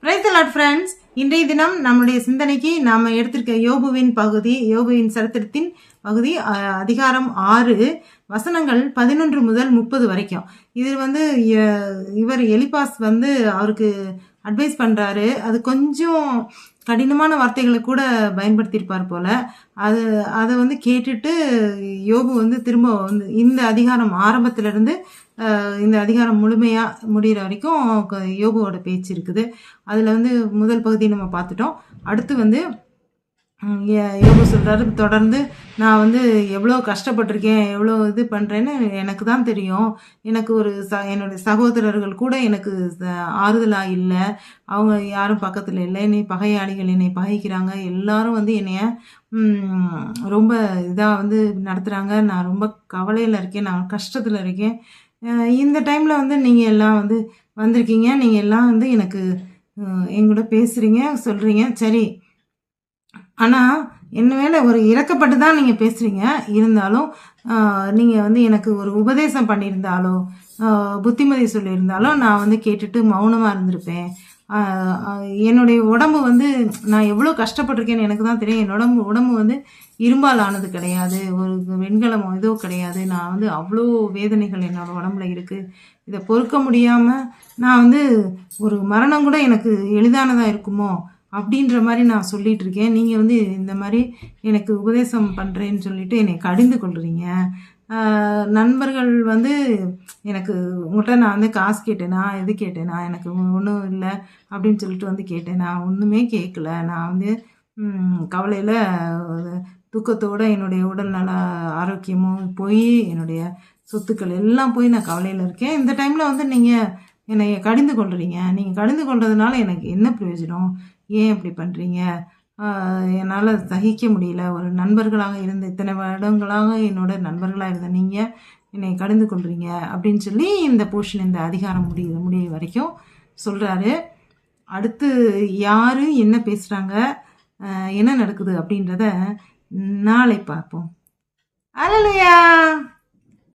Praise the Lord friends. இன்றைய தினம் நம்முடைய சிந்தனைக்கு நாம் எடுத்திருக்க யோபுவின் சரித்திரத்தின் பகுதி அதிகாரம் 6 வசனங்கள் 11 முதல் 30 வரைக்கும். இது இவர் எலிபாஸ் அவருக்கு அட்வைஸ் பண்ணுறாரு. அது கொஞ்சம் கடினமான வார்த்தைகளை கூட பயன்படுத்தியிருப்பார் போல. அதை கேட்டுட்டு யோபு திரும்ப இந்த அதிகாரம் ஆரம்பத்திலிருந்து இந்த அதிகாரம் முழுமையாக முடிகிற வரைக்கும் யோபுவோட பேச்சு இருக்குது. அதில் முதல் பகுதி நம்ம பார்த்துட்டோம். அடுத்து யோபு சொல்கிறாரு, தொடர்ந்து நான் எவ்வளோ கஷ்டப்பட்டிருக்கேன், எவ்வளோ இது பண்ணுறேன்னு எனக்கு தான் தெரியும். எனக்கு என்னுடைய சகோதரர்கள் கூட எனக்கு ஆறுதலாக இல்லை, அவங்க யாரும் பக்கத்தில் இல்லை. என்னை பகையாளிகள் என்னை பகைக்கிறாங்க, எல்லாரும் என்னைய ரொம்ப இதாக நடத்துகிறாங்க. நான் ரொம்ப கவலையில் இருக்கேன், நான் கஷ்டத்தில் இருக்கேன். இந்த டைமில் நீங்கள் எல்லாம் வந்திருக்கீங்க, நீங்கள் எல்லாம் எனக்கு எங்கூட பேசுகிறீங்க, சொல்கிறீங்க, சரி. ஆனால் என்ன மேலே ஒரு இறக்கப்பட்டு தான் நீங்கள் பேசுகிறீங்க. இருந்தாலும் நீங்கள் எனக்கு ஒரு உபதேசம் பண்ணியிருந்தாலோ புத்திமதி சொல்லியிருந்தாலோ நான் கேட்டுட்டு மௌனமாக இருந்திருப்பேன். என்னுடைய உடம்பு நான் எவ்வளோ கஷ்டப்பட்டிருக்கேன்னு எனக்கு தான் தெரியும். என்னோட உடம்பு இரும்பால் ஆனது கிடையாது, ஒரு வெண்கலம் இதோ கிடையாது. நான் அவ்வளோ வேதனைகள் என்னோடய உடம்புல இருக்குது. இதை பொறுக்க முடியாமல் நான் ஒரு மரணம் கூட எனக்கு எளிதானதாக இருக்குமோ அப்படின்ற மாதிரி நான் சொல்லிகிட்டு இருக்கேன். நீங்கள் இந்த மாதிரி எனக்கு உபதேசம் பண்ணுறேன்னு சொல்லிட்டு என்னை கடிந்து கொள்கிறீங்க. நண்பர்கள் எனக்கு உங்கள்கிட்ட நான் காசு கேட்டேனா, எது கேட்டேனா, எனக்கு ஒன்றும் இல்லை அப்படின்னு சொல்லிட்டு கேட்டேன். நான் ஒன்றுமே கேட்கல. நான் கவலையில் துக்கத்தோடு என்னுடைய உடல் நல ஆரோக்கியமும் போய் என்னுடைய சொத்துக்கள் எல்லாம் போய் நான் கவலையில் இருக்கேன். இந்த டைமில் நீங்கள் என்னை கடிந்து கொள்கிறீங்க. நீங்கள் கடிந்து கொள்றதுனால எனக்கு என்ன பிரயோஜனம்? ஏன் இப்படி பண்ணுறீங்க? என்னால் சகிக்க முடியல. ஒரு நண்பர்களாக இருந்த இத்தனை வருடங்களாக என்னோட நண்பர்களாக இருந்த நீங்கள் என்னை கடிந்து கொள்கிறீங்க அப்படின்னு சொல்லி இந்த போர்ஷன், இந்த அதிகாரம் முடிய வரைக்கும் சொல்கிறாரு. அடுத்து யார் என்ன பேசுகிறாங்க, என்ன நடக்குது அப்படின்றத நாளை பார்ப்போம். அல்லேலூயா.